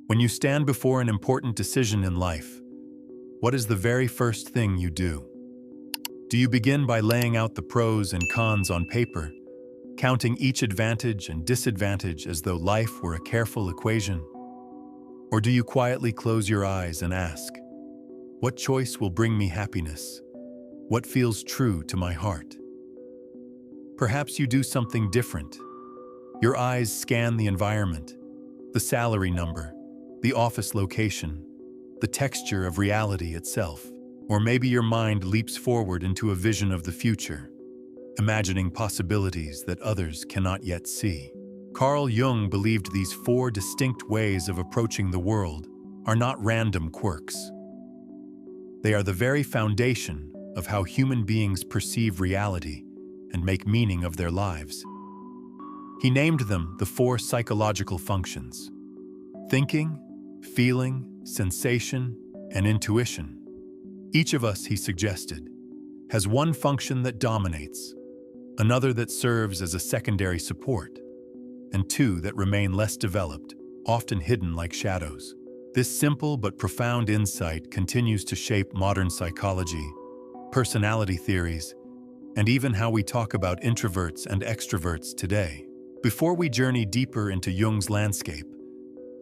When you stand before an important decision in life, what is the very first thing you do? Do you begin by laying out the pros and cons on paper, counting each advantage and disadvantage as though life were a careful equation? Or do you quietly close your eyes and ask, what choice will bring me happiness? What feels true to my heart? Perhaps you do something different. Your eyes scan the environment, the salary number, the office location, the texture of reality itself. Or maybe your mind leaps forward into a vision of the future, imagining possibilities that others cannot yet see. Carl Jung believed these 4 distinct ways of approaching the world are not random quirks. They are the very foundation of how human beings perceive reality and make meaning of their lives. He named them the 4 psychological functions: thinking, feeling, sensation, and intuition. Each of us, he suggested, has one function that dominates, another that serves as a secondary support, and 2 that remain less developed, often hidden like shadows. This simple but profound insight continues to shape modern psychology, personality theories, and even how we talk about introverts and extroverts today. Before we journey deeper into Jung's landscape,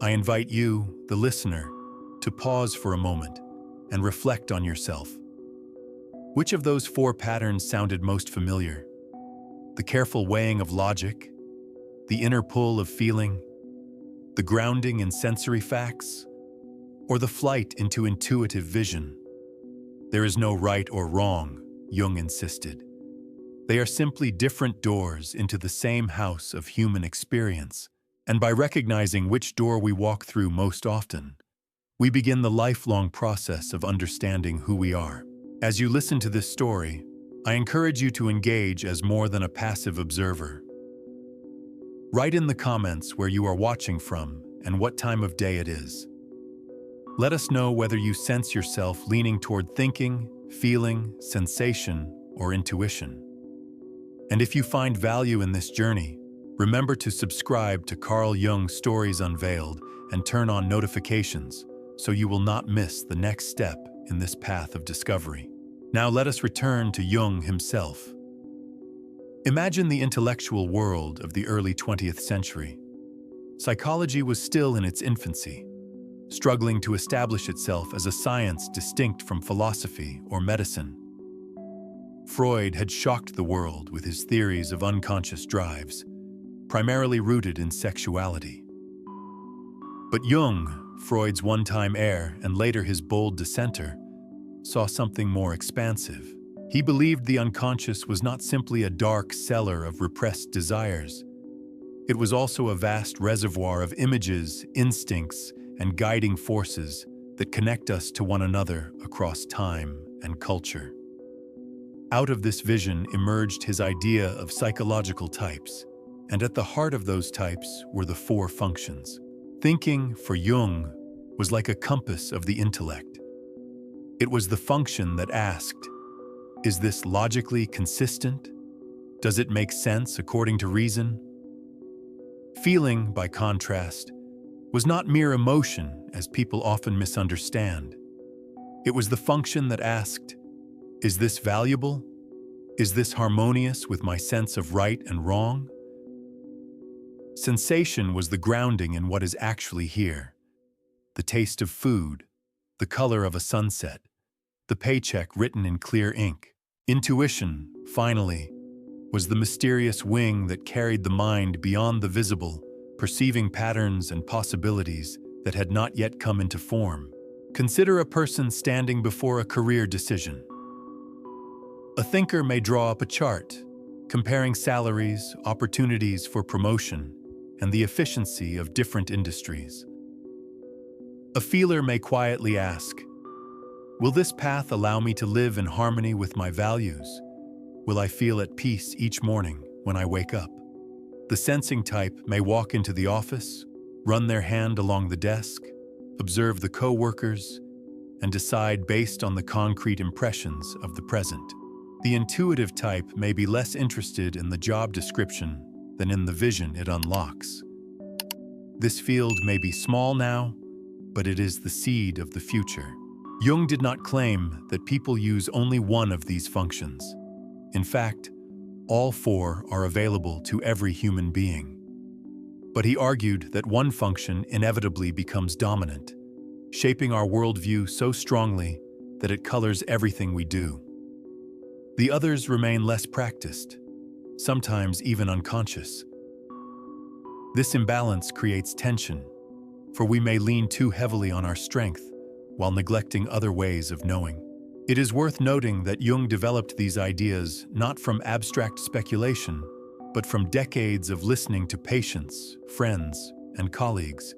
I invite you, the listener, to pause for a moment and reflect on yourself. Which of those 4 patterns sounded most familiar? The careful weighing of logic, the inner pull of feeling, the grounding in sensory facts, or the flight into intuitive vision? There is no right or wrong, Jung insisted. They are simply different doors into the same house of human experience, and by recognizing which door we walk through most often, we begin the lifelong process of understanding who we are. As you listen to this story, I encourage you to engage as more than a passive observer. Write in the comments where you are watching from and what time of day it is. Let us know whether you sense yourself leaning toward thinking, feeling, sensation, or intuition. And if you find value in this journey, remember to subscribe to Carl Jung's Stories Unveiled and turn on notifications so you will not miss the next step in this path of discovery. Now let us return to Jung himself. Imagine the intellectual world of the early 20th century. Psychology was still in its infancy, struggling to establish itself as a science distinct from philosophy or medicine. Freud had shocked the world with his theories of unconscious drives, primarily rooted in sexuality. But Jung, Freud's one-time heir and later his bold dissenter, saw something more expansive. He believed the unconscious was not simply a dark cellar of repressed desires. It was also a vast reservoir of images, instincts, and guiding forces that connect us to one another across time and culture. Out of this vision emerged his idea of psychological types, and at the heart of those types were the 4 functions. Thinking, for Jung, was like a compass of the intellect. It was the function that asked, is this logically consistent? Does it make sense according to reason? Feeling, by contrast, was not mere emotion, as people often misunderstand. It was the function that asked, is this valuable? Is this harmonious with my sense of right and wrong? Sensation was the grounding in what is actually here. The taste of food, the color of a sunset, the paycheck written in clear ink. Intuition, finally, was the mysterious wing that carried the mind beyond the visible, perceiving patterns and possibilities that had not yet come into form. Consider a person standing before a career decision. A thinker may draw up a chart, comparing salaries, opportunities for promotion, and the efficiency of different industries. A feeler may quietly ask, will this path allow me to live in harmony with my values? Will I feel at peace each morning when I wake up? The sensing type may walk into the office, run their hand along the desk, observe the co-workers, and decide based on the concrete impressions of the present. The intuitive type may be less interested in the job description than in the vision it unlocks. This field may be small now, but it is the seed of the future. Jung did not claim that people use only one of these functions. In fact, all four are available to every human being. But he argued that one function inevitably becomes dominant, shaping our worldview so strongly that it colors everything we do. The others remain less practiced, sometimes even unconscious. This imbalance creates tension, for we may lean too heavily on our strength while neglecting other ways of knowing. It is worth noting that Jung developed these ideas not from abstract speculation, but from decades of listening to patients, friends, and colleagues.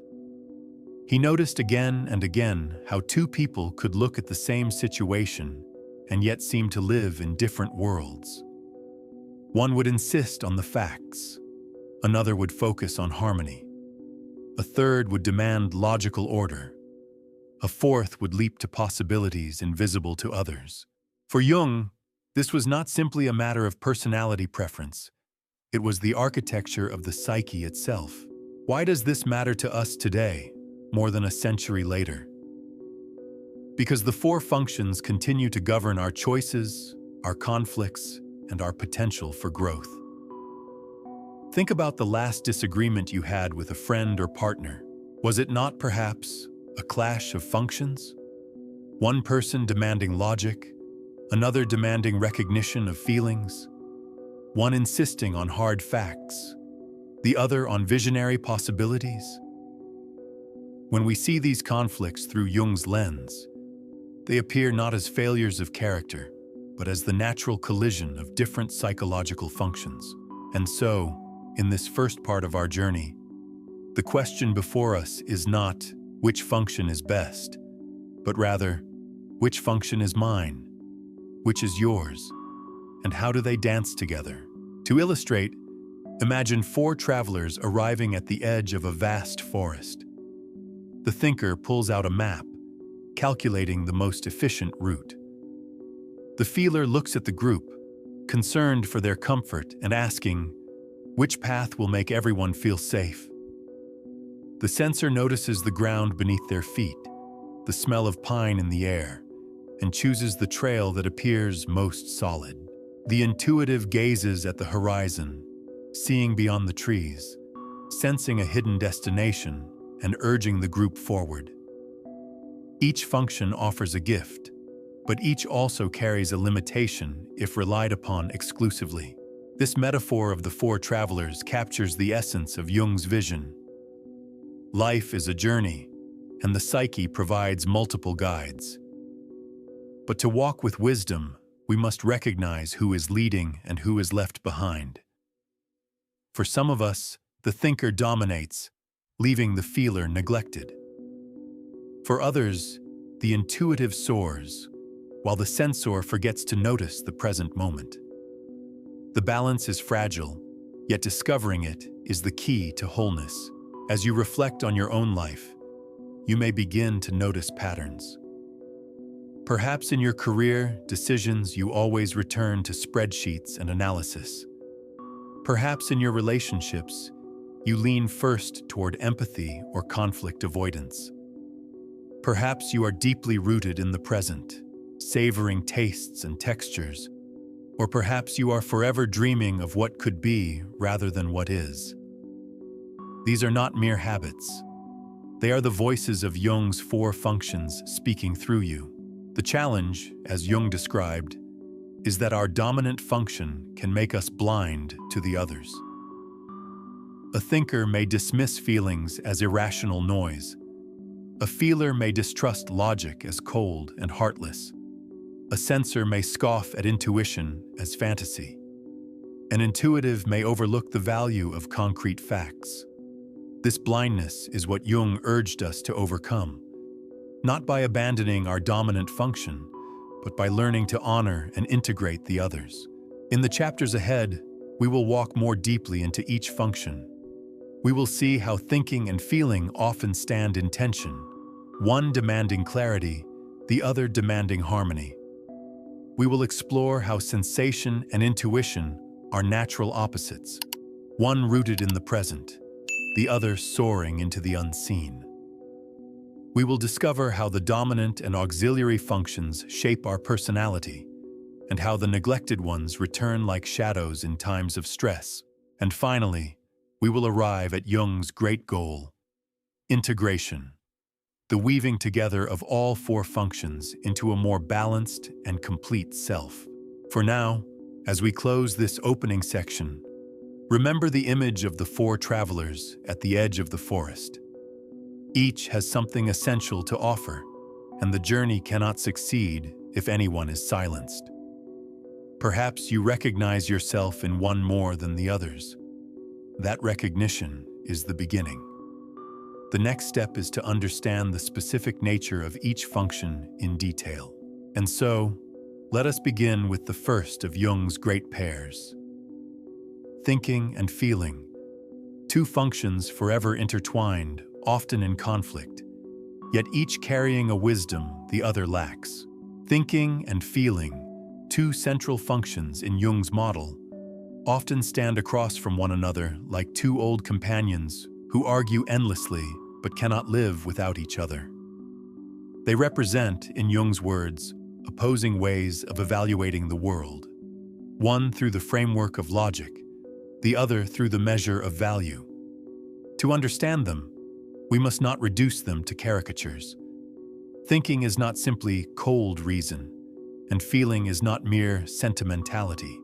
He noticed again and again how two people could look at the same situation and yet seem to live in different worlds. One would insist on the facts, another would focus on harmony, a third would demand logical order, a fourth would leap to possibilities invisible to others. For Jung, this was not simply a matter of personality preference. It was the architecture of the psyche itself. Why does this matter to us today, more than a century later? Because the four functions continue to govern our choices, our conflicts, and our potential for growth. Think about the last disagreement you had with a friend or partner. Was it not perhaps a clash of functions? One person demanding logic, another demanding recognition of feelings, one insisting on hard facts, the other on visionary possibilities. When we see these conflicts through Jung's lens, they appear not as failures of character, but as the natural collision of different psychological functions. And so, in this first part of our journey, the question before us is not which function is best, but rather, which function is mine, which is yours, and how do they dance together? To illustrate, imagine four travelers arriving at the edge of a vast forest. The thinker pulls out a map, calculating the most efficient route. The feeler looks at the group, concerned for their comfort and asking, which path will make everyone feel safe? The sensor notices the ground beneath their feet, the smell of pine in the air, and chooses the trail that appears most solid. The intuitive gazes at the horizon, seeing beyond the trees, sensing a hidden destination, and urging the group forward. Each function offers a gift, but each also carries a limitation if relied upon exclusively. This metaphor of the four travelers captures the essence of Jung's vision. Life is a journey, and the psyche provides multiple guides. But to walk with wisdom, we must recognize who is leading and who is left behind. For some of us, the thinker dominates, leaving the feeler neglected. For others, the intuitive soars, while the sensor forgets to notice the present moment. The balance is fragile, yet discovering it is the key to wholeness. As you reflect on your own life, you may begin to notice patterns. Perhaps in your career decisions you always return to spreadsheets and analysis. Perhaps in your relationships, you lean first toward empathy or conflict avoidance. Perhaps you are deeply rooted in the present, savoring tastes and textures. Or perhaps you are forever dreaming of what could be rather than what is. These are not mere habits. They are the voices of Jung's four functions speaking through you. The challenge, as Jung described, is that our dominant function can make us blind to the others. A thinker may dismiss feelings as irrational noise. A feeler may distrust logic as cold and heartless. A sensor may scoff at intuition as fantasy. An intuitive may overlook the value of concrete facts. This blindness is what Jung urged us to overcome, not by abandoning our dominant function, but by learning to honor and integrate the others. In the chapters ahead, we will walk more deeply into each function. We will see how thinking and feeling often stand in tension, one demanding clarity, the other demanding harmony. We will explore how sensation and intuition are natural opposites, one rooted in the present, the other soaring into the unseen. We will discover how the dominant and auxiliary functions shape our personality, and how the neglected ones return like shadows in times of stress. And finally, we will arrive at Jung's great goal: integration, the weaving together of all four functions into a more balanced and complete self. For now, as we close this opening section, remember the image of the four travelers at the edge of the forest. Each has something essential to offer, and the journey cannot succeed if anyone is silenced. Perhaps you recognize yourself in one more than the others. That recognition is the beginning. The next step is to understand the specific nature of each function in detail. And so, let us begin with the first of Jung's great pairs: thinking and feeling, two functions forever intertwined, often in conflict, yet each carrying a wisdom the other lacks. Thinking and feeling, two central functions in Jung's model, often stand across from one another like two old companions who argue endlessly but cannot live without each other. They represent, in Jung's words, opposing ways of evaluating the world, one through the framework of logic, the other through the measure of value. To understand them, we must not reduce them to caricatures. Thinking is not simply cold reason, and feeling is not mere sentimentality.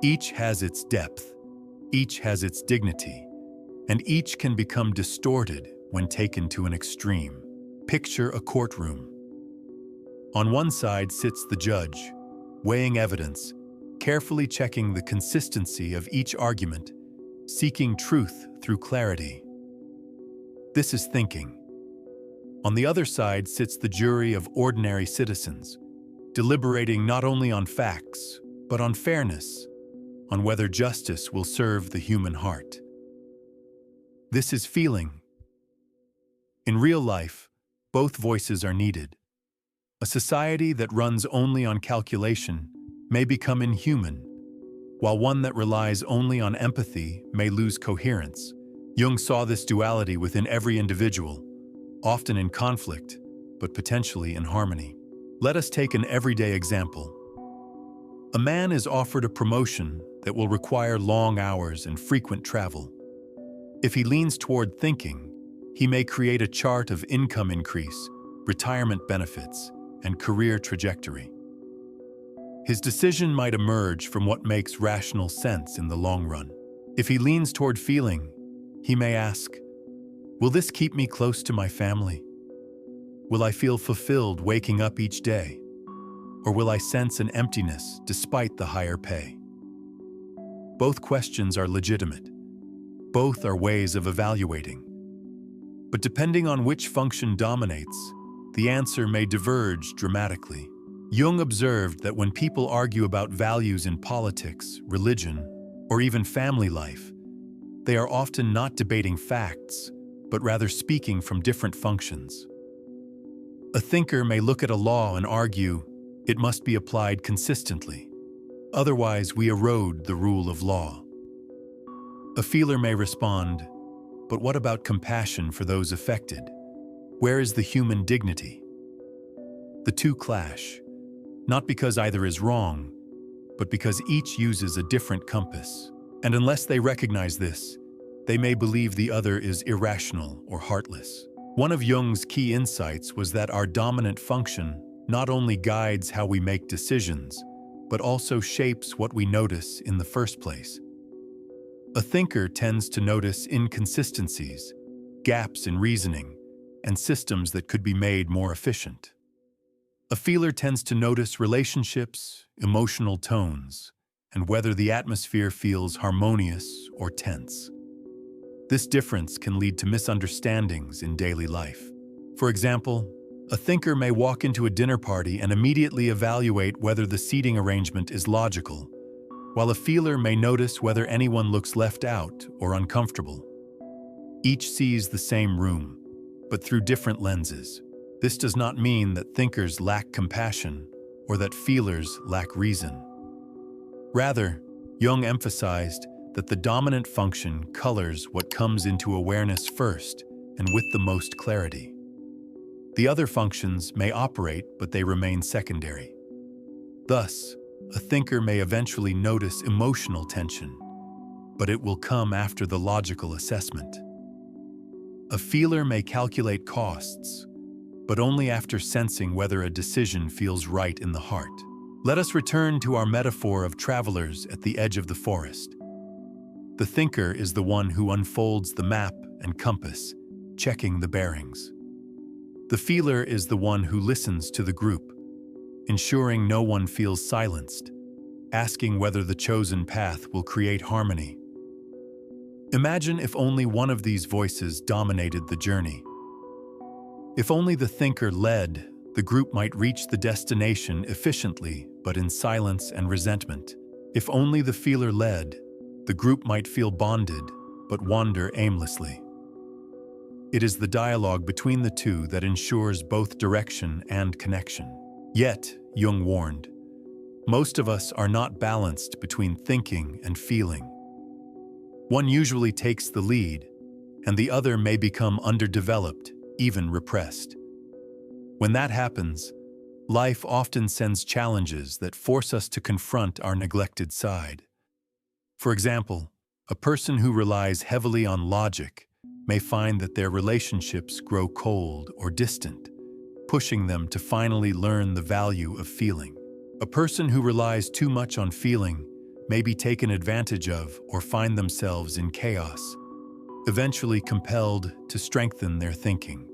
Each has its depth, each has its dignity, and each can become distorted when taken to an extreme. Picture a courtroom. On one side sits the judge, weighing evidence, carefully checking the consistency of each argument, seeking truth through clarity. This is thinking. On the other side sits the jury of ordinary citizens, deliberating not only on facts, but on fairness, on whether justice will serve the human heart. This is feeling. In real life, both voices are needed. A society that runs only on calculation may become inhuman, while one that relies only on empathy may lose coherence. Jung saw this duality within every individual, often in conflict, but potentially in harmony. Let us take an everyday example. A man is offered a promotion that will require long hours and frequent travel. If he leans toward thinking, he may create a chart of income increase, retirement benefits, and career trajectory. His decision might emerge from what makes rational sense in the long run. If he leans toward feeling, he may ask, will this keep me close to my family? Will I feel fulfilled waking up each day? Or will I sense an emptiness despite the higher pay? Both questions are legitimate. Both are ways of evaluating. But depending on which function dominates, the answer may diverge dramatically. Jung observed that when people argue about values in politics, religion, or even family life, they are often not debating facts, but rather speaking from different functions. A thinker may look at a law and argue, it must be applied consistently. Otherwise, we erode the rule of law. A feeler may respond, but what about compassion for those affected? Where is the human dignity? The two clash, not because either is wrong, but because each uses a different compass. And unless they recognize this, they may believe the other is irrational or heartless. One of Jung's key insights was that our dominant function not only guides how we make decisions, but also shapes what we notice in the first place. A thinker tends to notice inconsistencies, gaps in reasoning, and systems that could be made more efficient. A feeler tends to notice relationships, emotional tones, and whether the atmosphere feels harmonious or tense. This difference can lead to misunderstandings in daily life. For example, a thinker may walk into a dinner party and immediately evaluate whether the seating arrangement is logical, while a feeler may notice whether anyone looks left out or uncomfortable. Each sees the same room, but through different lenses. This does not mean that thinkers lack compassion or that feelers lack reason. Rather, Jung emphasized that the dominant function colors what comes into awareness first and with the most clarity. The other functions may operate, but they remain secondary. Thus, a thinker may eventually notice emotional tension, but it will come after the logical assessment. A feeler may calculate costs, but only after sensing whether a decision feels right in the heart. Let us return to our metaphor of travelers at the edge of the forest. The thinker is the one who unfolds the map and compass, checking the bearings. The feeler is the one who listens to the group, ensuring no one feels silenced, asking whether the chosen path will create harmony. Imagine if only one of these voices dominated the journey. If only the thinker led, the group might reach the destination efficiently, but in silence and resentment. If only the feeler led, the group might feel bonded, but wander aimlessly. It is the dialogue between the two that ensures both direction and connection. Yet, Jung warned, most of us are not balanced between thinking and feeling. One usually takes the lead, and the other may become underdeveloped, even repressed. When that happens, life often sends challenges that force us to confront our neglected side. For example, a person who relies heavily on logic may find that their relationships grow cold or distant, pushing them to finally learn the value of feeling. A person who relies too much on feeling may be taken advantage of or find themselves in chaos, eventually compelled to strengthen their thinking.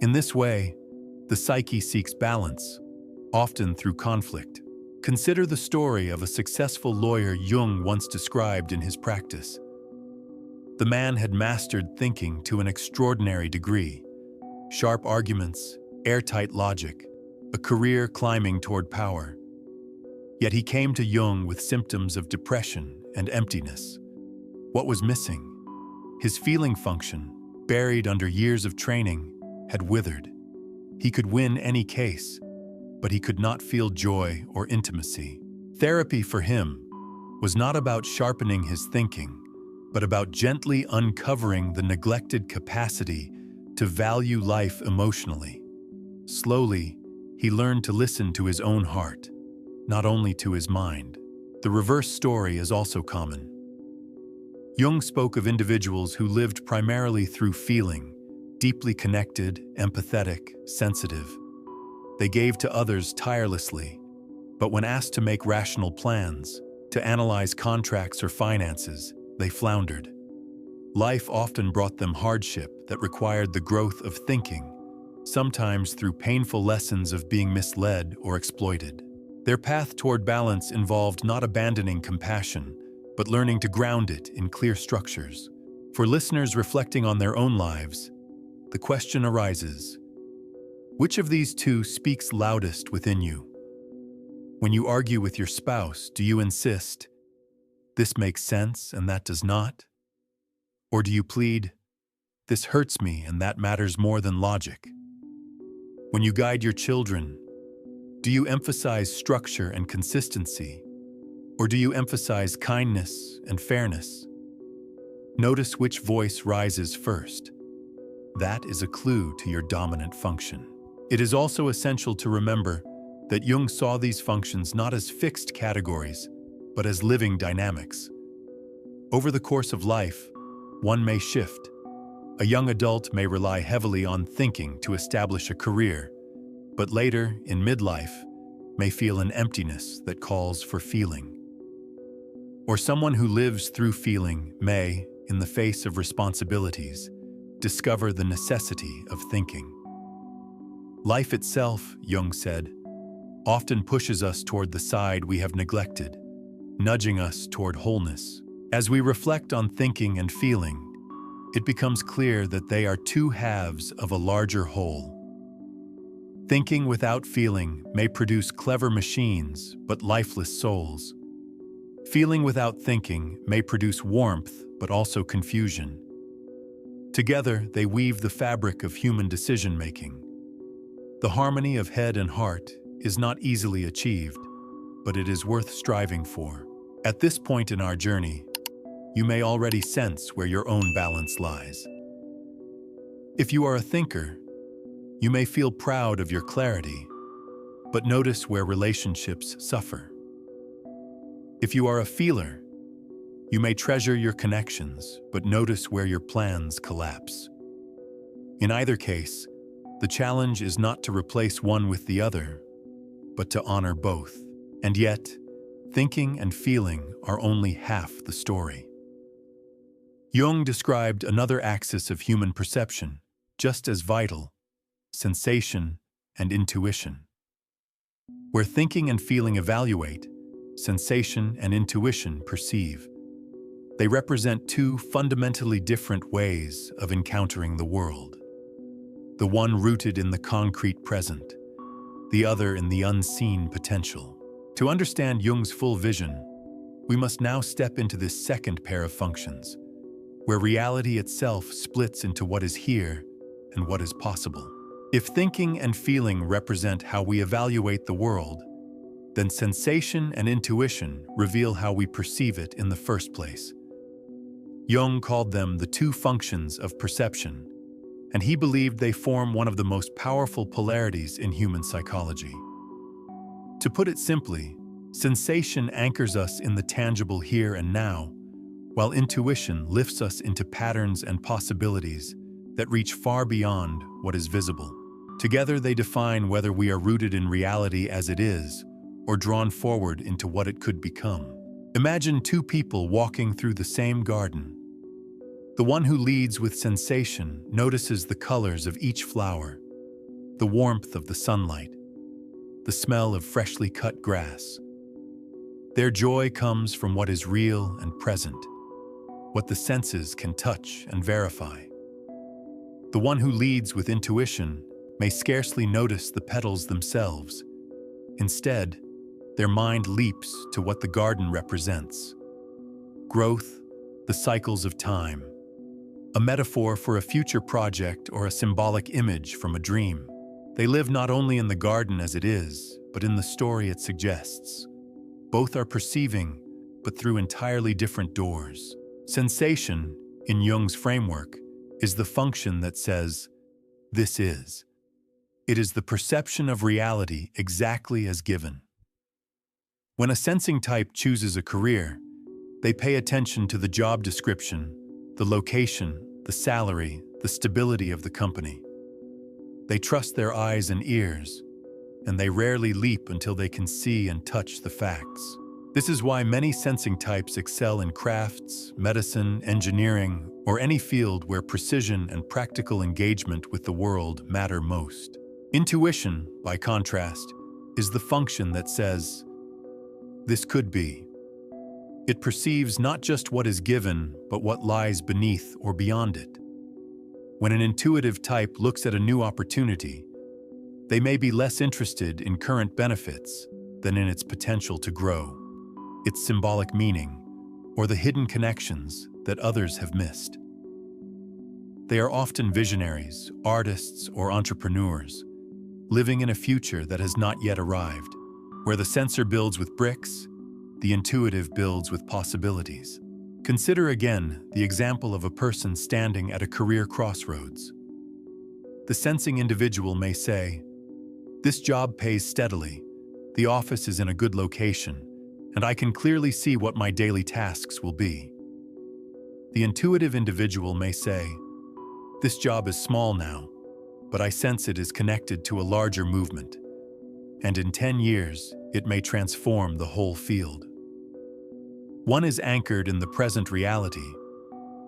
In this way, the psyche seeks balance, often through conflict. Consider the story of a successful lawyer Jung once described in his practice. The man had mastered thinking to an extraordinary degree. Sharp arguments, airtight logic, a career climbing toward power. Yet he came to Jung with symptoms of depression and emptiness. What was missing? His feeling function, buried under years of training, had withered. He could win any case, but he could not feel joy or intimacy. Therapy for him was not about sharpening his thinking, but about gently uncovering the neglected capacity to value life emotionally. Slowly, he learned to listen to his own heart, not only to his mind. The reverse story is also common. Jung spoke of individuals who lived primarily through feeling, deeply connected, empathetic, sensitive. They gave to others tirelessly, but when asked to make rational plans, to analyze contracts or finances, they floundered. Life often brought them hardship that required the growth of thinking, sometimes through painful lessons of being misled or exploited. Their path toward balance involved not abandoning compassion, but learning to ground it in clear structures. For listeners reflecting on their own lives, the question arises, which of these two speaks loudest within you? When you argue with your spouse, do you insist, this makes sense and that does not? Or do you plead, this hurts me and that matters more than logic? When you guide your children, do you emphasize structure and consistency? Or do you emphasize kindness and fairness? Notice which voice rises first. That is a clue to your dominant function. It is also essential to remember that Jung saw these functions not as fixed categories, but as living dynamics. Over the course of life, one may shift. A young adult may rely heavily on thinking to establish a career, but later, in midlife, may feel an emptiness that calls for feeling. Or someone who lives through feeling may, in the face of responsibilities, discover the necessity of thinking. Life itself, Jung said, often pushes us toward the side we have neglected, nudging us toward wholeness. As we reflect on thinking and feeling, it becomes clear that they are two halves of a larger whole. Thinking without feeling may produce clever machines, but lifeless souls. Feeling without thinking may produce warmth, but also confusion. Together, they weave the fabric of human decision-making. The harmony of head and heart is not easily achieved, but it is worth striving for. At this point in our journey, you may already sense where your own balance lies. If you are a thinker, You may feel proud of your clarity, but notice where relationships suffer. If you are a feeler, you may treasure your connections, but notice where your plans collapse. In either case, the challenge is not to replace one with the other, but to honor both. And yet, thinking and feeling are only half the story. Jung described another axis of human perception, just as vital: sensation and intuition. Where thinking and feeling evaluate, sensation and intuition perceive. They represent two fundamentally different ways of encountering the world. The one rooted in the concrete present, the other in the unseen potential. To understand Jung's full vision, we must now step into this second pair of functions, where reality itself splits into what is here and what is possible. If thinking and feeling represent how we evaluate the world, then sensation and intuition reveal how we perceive it in the first place. Jung called them the two functions of perception, and he believed they form one of the most powerful polarities in human psychology. To put it simply, sensation anchors us in the tangible here and now, while intuition lifts us into patterns and possibilities that reach far beyond what is visible. Together they define whether we are rooted in reality as it is, or drawn forward into what it could become. Imagine two people walking through the same garden. The one who leads with sensation notices the colors of each flower, the warmth of the sunlight, the smell of freshly cut grass. Their joy comes from what is real and present, what the senses can touch and verify. The one who leads with intuition may scarcely notice the petals themselves. Instead, their mind leaps to what the garden represents: growth, the cycles of time, a metaphor for a future project or a symbolic image from a dream. They live not only in the garden as it is, but in the story it suggests. Both are perceiving, but through entirely different doors. Sensation, in Jung's framework, is the function that says, "This is." It is the perception of reality exactly as given. When a sensing type chooses a career, they pay attention to the job description, the location, the salary, the stability of the company. They trust their eyes and ears, and they rarely leap until they can see and touch the facts. This is why many sensing types excel in crafts, medicine, engineering, or any field where precision and practical engagement with the world matter most. Intuition, by contrast, is the function that says, "This could be." It perceives not just what is given, but what lies beneath or beyond it. When an intuitive type looks at a new opportunity, they may be less interested in current benefits than in its potential to grow, its symbolic meaning, or the hidden connections that others have missed. They are often visionaries, artists, or entrepreneurs, living in a future that has not yet arrived. Where the sensor builds with bricks, the intuitive builds with possibilities. Consider again the example of a person standing at a career crossroads. The sensing individual may say, "This job pays steadily, the office is in a good location, and I can clearly see what my daily tasks will be." The intuitive individual may say, "This job is small now, but I sense it is connected to a larger movement, and in 10 years, it may transform the whole field." One is anchored in the present reality,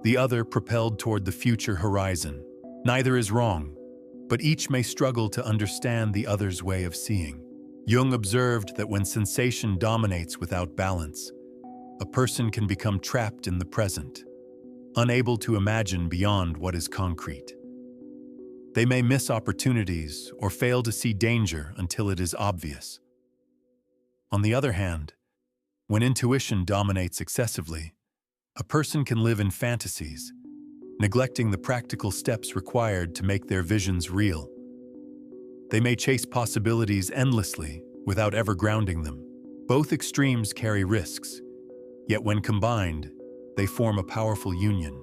the other propelled toward the future horizon. Neither is wrong, but each may struggle to understand the other's way of seeing. Jung observed that when sensation dominates without balance, a person can become trapped in the present, unable to imagine beyond what is concrete. They may miss opportunities or fail to see danger until it is obvious. On the other hand, when intuition dominates excessively, a person can live in fantasies, neglecting the practical steps required to make their visions real. They may chase possibilities endlessly without ever grounding them. Both extremes carry risks, yet when combined, they form a powerful union.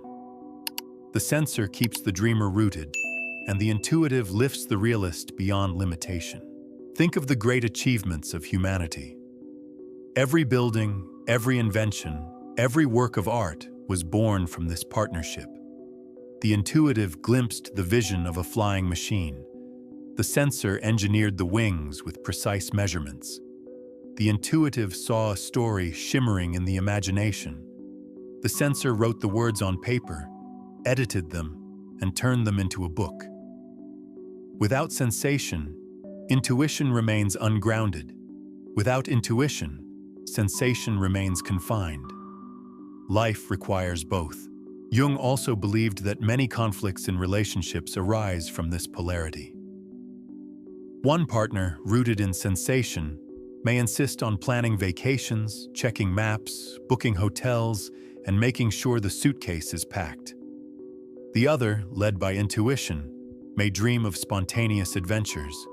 The sensor keeps the dreamer rooted, and the intuitive lifts the realist beyond limitation. Think of the great achievements of humanity. Every building, every invention, every work of art was born from this partnership. The intuitive glimpsed the vision of a flying machine. The sensor engineered the wings with precise measurements. The intuitive saw a story shimmering in the imagination. The sensor wrote the words on paper, edited them, and turned them into a book. Without sensation, intuition remains ungrounded. Without intuition, sensation remains confined. Life requires both. Jung also believed that many conflicts in relationships arise from this polarity. One partner, rooted in sensation, may insist on planning vacations, checking maps, booking hotels, and making sure the suitcase is packed. The other, led by intuition, may dream of spontaneous adventures,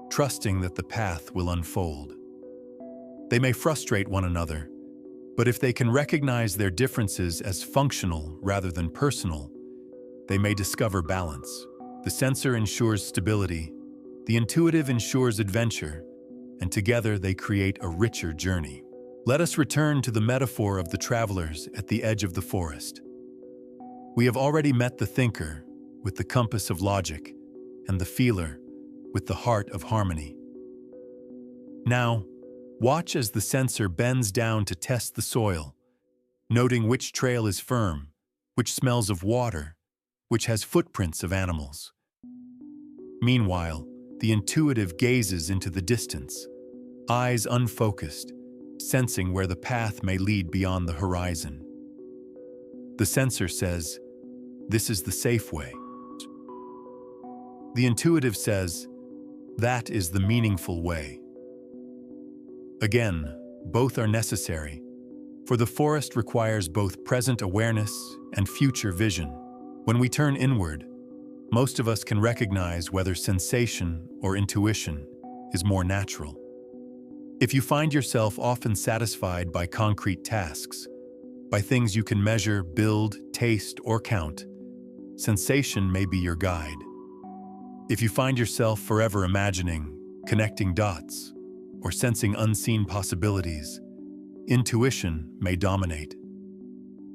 trusting that the path will unfold. They may frustrate one another, but if they can recognize their differences as functional rather than personal, they may discover balance. The sensor ensures stability, the intuitive ensures adventure, and together they create a richer journey. Let us return to the metaphor of the travelers at the edge of the forest. We have already met the thinker with the compass of logic and the feeler with the heart of harmony. Now, watch as the sensor bends down to test the soil, noting which trail is firm, which smells of water, which has footprints of animals. Meanwhile, the intuitive gazes into the distance, eyes unfocused, sensing where the path may lead beyond the horizon. The sensor says, "This is the safe way." The intuitive says, "That is the meaningful way." Again, both are necessary, for the forest requires both present awareness and future vision. When we turn inward, most of us can recognize whether sensation or intuition is more natural. If you find yourself often satisfied by concrete tasks, by things you can measure, build, taste, or count, sensation may be your guide. If you find yourself forever imagining, connecting dots, or sensing unseen possibilities, intuition may dominate.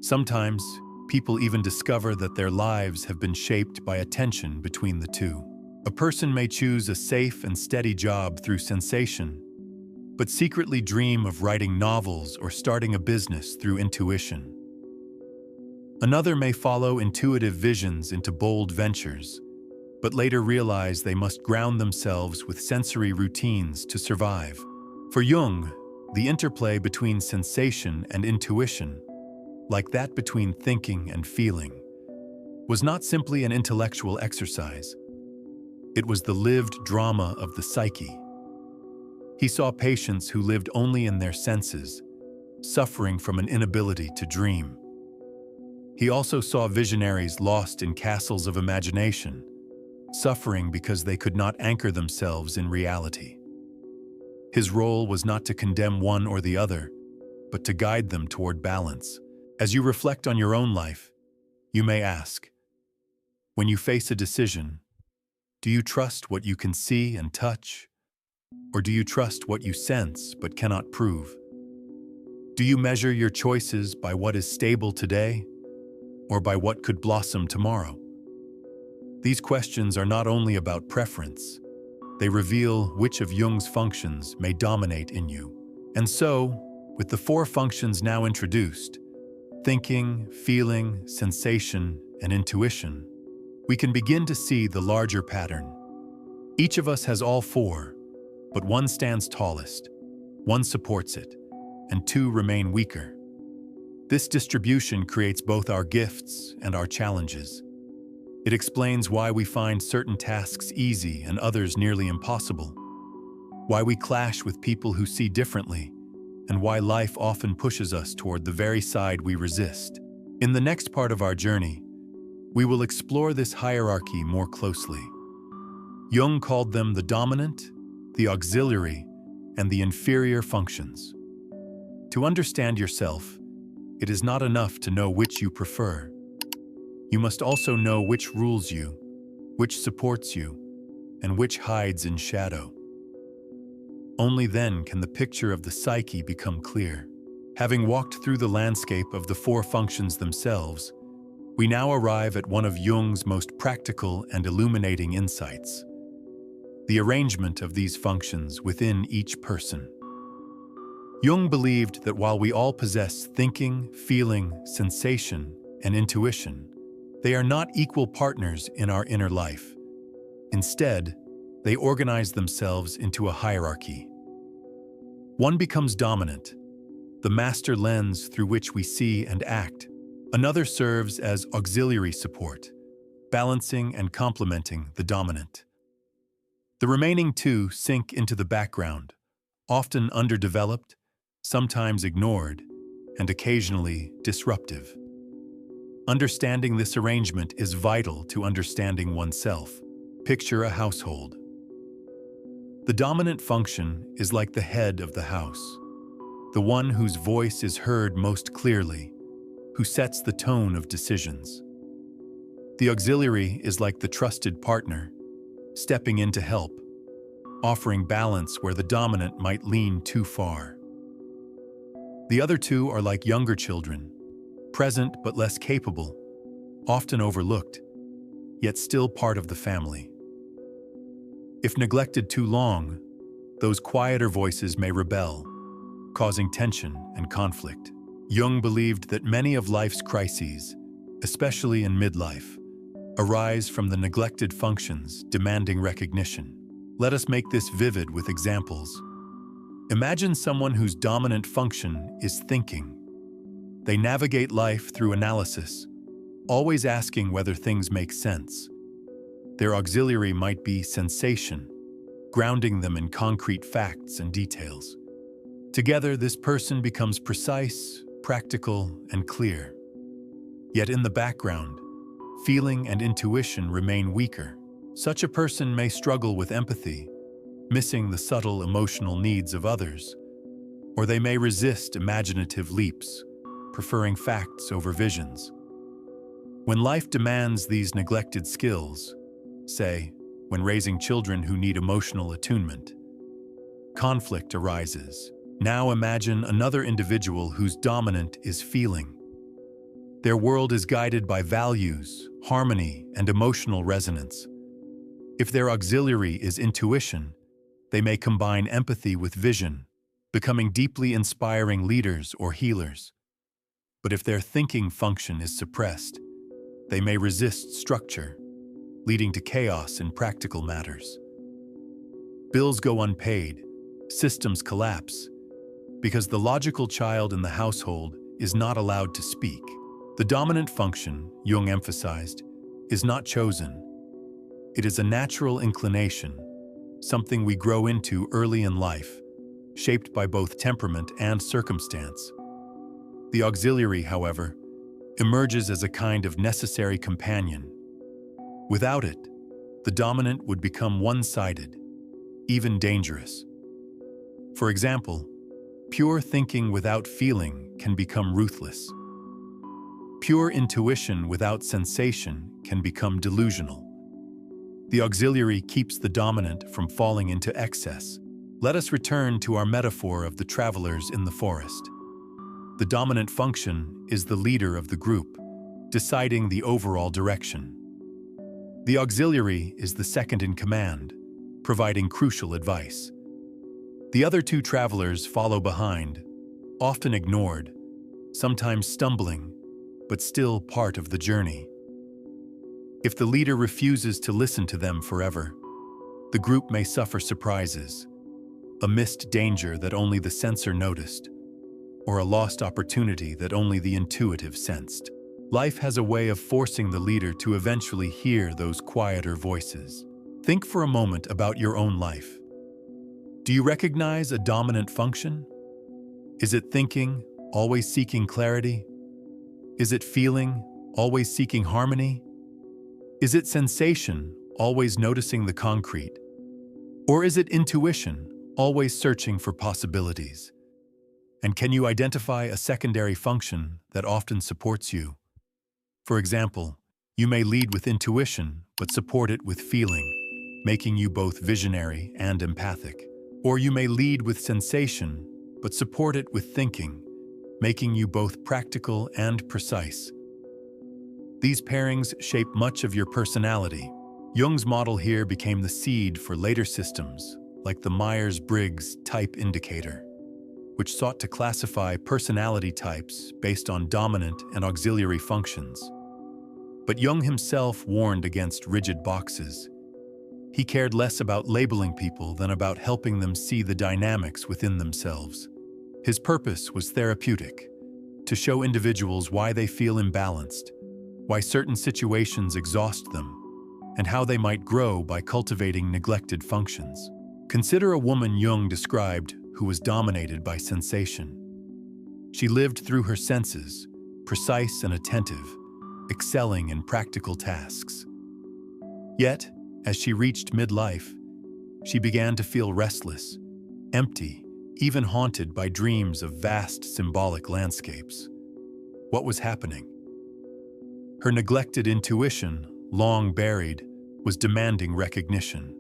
Sometimes, people even discover that their lives have been shaped by a tension between the two. A person may choose a safe and steady job through sensation, but secretly dream of writing novels or starting a business through intuition. Another may follow intuitive visions into bold ventures, but later realize they must ground themselves with sensory routines to survive. For Jung, the interplay between sensation and intuition, like that between thinking and feeling, was not simply an intellectual exercise. It was the lived drama of the psyche. He saw patients who lived only in their senses, suffering from an inability to dream. He also saw visionaries lost in castles of imagination, suffering because they could not anchor themselves in reality. His role was not to condemn one or the other, but to guide them toward balance. As you reflect on your own life, you may ask, when you face a decision, do you trust what you can see and touch? Or do you trust what you sense but cannot prove? Do you measure your choices by what is stable today, or by what could blossom tomorrow? These questions are not only about preference, they reveal which of Jung's functions may dominate in you. And so, with the 4 functions now introduced, thinking, feeling, sensation, and intuition, we can begin to see the larger pattern. Each of us has all 4, but one stands tallest, one supports it, and 2 remain weaker. This distribution creates both our gifts and our challenges. It explains why we find certain tasks easy and others nearly impossible, why we clash with people who see differently, and why life often pushes us toward the very side we resist. In the next part of our journey, we will explore this hierarchy more closely. Jung called them the dominant, the auxiliary, and the inferior functions. To understand yourself, it is not enough to know which you prefer. You must also know which rules you, which supports you, and which hides in shadow. Only then can the picture of the psyche become clear. Having walked through the landscape of the four functions themselves, we now arrive at one of Jung's most practical and illuminating insights: the arrangement of these functions within each person. Jung believed that while we all possess thinking, feeling, sensation, and intuition, they are not equal partners in our inner life. Instead, they organize themselves into a hierarchy. One becomes dominant, the master lens through which we see and act. Another serves as auxiliary support, balancing and complementing the dominant. The remaining two sink into the background, often underdeveloped, sometimes ignored, and occasionally disruptive. Understanding this arrangement is vital to understanding oneself. Picture a household. The dominant function is like the head of the house, the one whose voice is heard most clearly, who sets the tone of decisions. The auxiliary is like the trusted partner, stepping in to help, offering balance where the dominant might lean too far. The other two are like younger children, present but less capable, often overlooked, yet still part of the family. If neglected too long, those quieter voices may rebel, causing tension and conflict. Jung believed that many of life's crises, especially in midlife, arise from the neglected functions demanding recognition. Let us make this vivid with examples. Imagine someone whose dominant function is thinking. They navigate life through analysis, always asking whether things make sense. Their auxiliary might be sensation, grounding them in concrete facts and details. Together, this person becomes precise, practical, and clear. Yet in the background, feeling and intuition remain weaker. Such a person may struggle with empathy, missing the subtle emotional needs of others, or they may resist imaginative leaps, preferring facts over visions. When life demands these neglected skills, say, when raising children who need emotional attunement, conflict arises. Now imagine another individual whose dominant is feeling. Their world is guided by values, harmony, and emotional resonance. If their auxiliary is intuition, they may combine empathy with vision, becoming deeply inspiring leaders or healers. But if their thinking function is suppressed, they may resist structure, leading to chaos in practical matters. Bills go unpaid, systems collapse, because the logical child in the household is not allowed to speak. The dominant function, Jung emphasized, is not chosen. It is a natural inclination, something we grow into early in life, shaped by both temperament and circumstance. The auxiliary, however, emerges as a kind of necessary companion. Without it, the dominant would become one-sided, even dangerous. For example, pure thinking without feeling can become ruthless. Pure intuition without sensation can become delusional. The auxiliary keeps the dominant from falling into excess. Let us return to our metaphor of the travelers in the forest. The dominant function is the leader of the group, deciding the overall direction. The auxiliary is the second in command, providing crucial advice. The other two travelers follow behind, often ignored, sometimes stumbling, but still part of the journey. If the leader refuses to listen to them forever, the group may suffer surprises, a missed danger that only the sensor noticed, or a lost opportunity that only the intuitive sensed. Life has a way of forcing the leader to eventually hear those quieter voices. Think for a moment about your own life. Do you recognize a dominant function? Is it thinking, always seeking clarity? Is it feeling, always seeking harmony? Is it sensation, always noticing the concrete? Or is it intuition, always searching for possibilities? And can you identify a secondary function that often supports you? For example, You may lead with intuition, but support it with feeling, making you both visionary and empathic. Or you may lead with sensation, but support it with thinking, making you both practical and precise. These pairings shape much of your personality. Jung's model here became the seed for later systems, like the Myers-Briggs Type Indicator, which sought to classify personality types based on dominant and auxiliary functions. But Jung himself warned against rigid boxes. He cared less about labeling people than about helping them see the dynamics within themselves. His purpose was therapeutic, to show individuals why they feel imbalanced, why certain situations exhaust them, and how they might grow by cultivating neglected functions. Consider a woman Jung described who was dominated by sensation. She lived through her senses, precise and attentive, excelling in practical tasks. Yet, as she reached midlife, she began to feel restless, empty, even haunted by dreams of vast symbolic landscapes. What was happening? Her neglected intuition, long buried, was demanding recognition.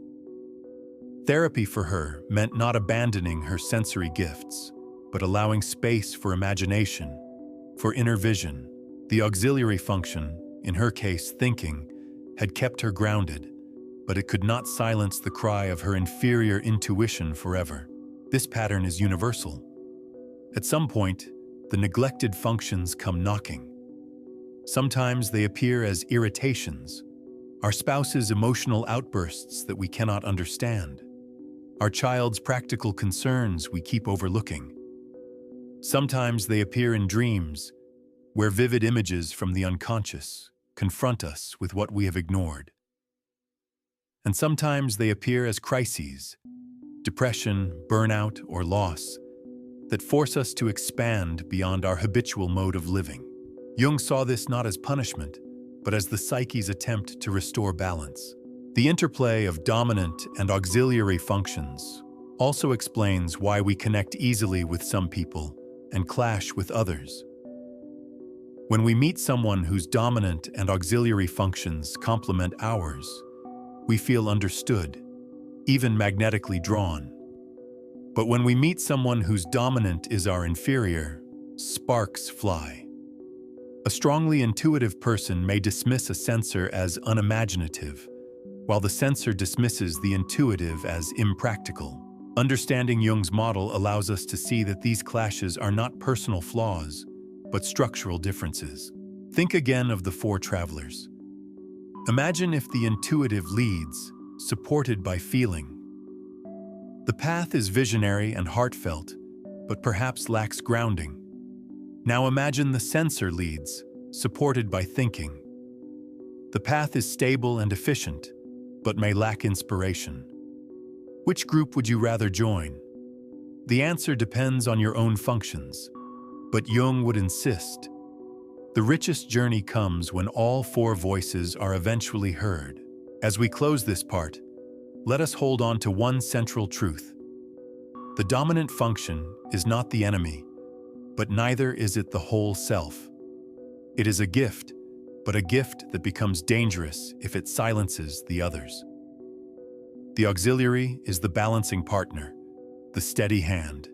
Therapy for her meant not abandoning her sensory gifts, but allowing space for imagination, for inner vision. The auxiliary function, in her case thinking, had kept her grounded, but it could not silence the cry of her inferior intuition forever. This pattern is universal. At some point, the neglected functions come knocking. Sometimes they appear as irritations, our spouse's emotional outbursts that we cannot understand, our child's practical concerns we keep overlooking. Sometimes they appear in dreams, where vivid images from the unconscious confront us with what we have ignored. And sometimes they appear as crises, depression, burnout, or loss, that force us to expand beyond our habitual mode of living. Jung saw this not as punishment, but as the psyche's attempt to restore balance. The interplay of dominant and auxiliary functions also explains why we connect easily with some people and clash with others. When we meet someone whose dominant and auxiliary functions complement ours, we feel understood, even magnetically drawn. But when we meet someone whose dominant is our inferior, sparks fly. A strongly intuitive person may dismiss a sensor as unimaginative, while the sensor dismisses the intuitive as impractical. Understanding Jung's model allows us to see that these clashes are not personal flaws, but structural differences. Think again of the four travelers. Imagine if the intuitive leads, supported by feeling. The path is visionary and heartfelt, but perhaps lacks grounding. Now imagine the sensor leads, supported by thinking. The path is stable and efficient, but may lack inspiration. Which group would you rather join? The answer depends on your own functions, but Jung would insist. The richest journey comes when all four voices are eventually heard. As we close this part, let us hold on to one central truth. The dominant function is not the enemy, but neither is it the whole self. It is a gift, but a gift that becomes dangerous if it silences the others. The auxiliary is the balancing partner, the steady hand.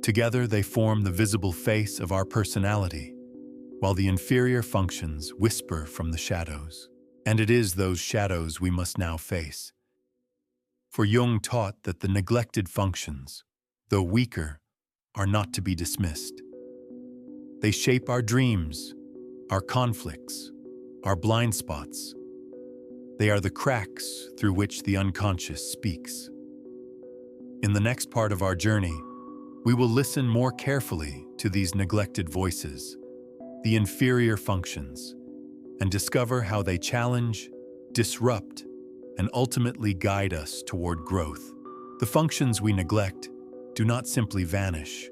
Together they form the visible face of our personality, while the inferior functions whisper from the shadows. And it is those shadows we must now face. For Jung taught that the neglected functions, though weaker, are not to be dismissed. They shape our dreams, our conflicts, our blind spots. They are the cracks through which the unconscious speaks. In the next part of our journey, we will listen more carefully to these neglected voices, the inferior functions, and discover how they challenge, disrupt, and ultimately guide us toward growth. The functions we neglect do not simply vanish.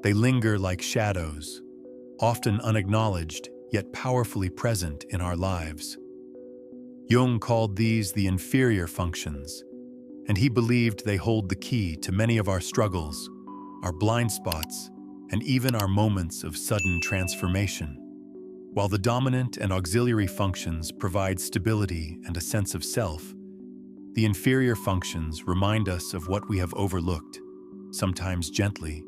They linger like shadows, often unacknowledged yet powerfully present in our lives. Jung called these the inferior functions, and he believed they hold the key to many of our struggles, our blind spots, and even our moments of sudden transformation. While the dominant and auxiliary functions provide stability and a sense of self, the inferior functions remind us of what we have overlooked, sometimes gently,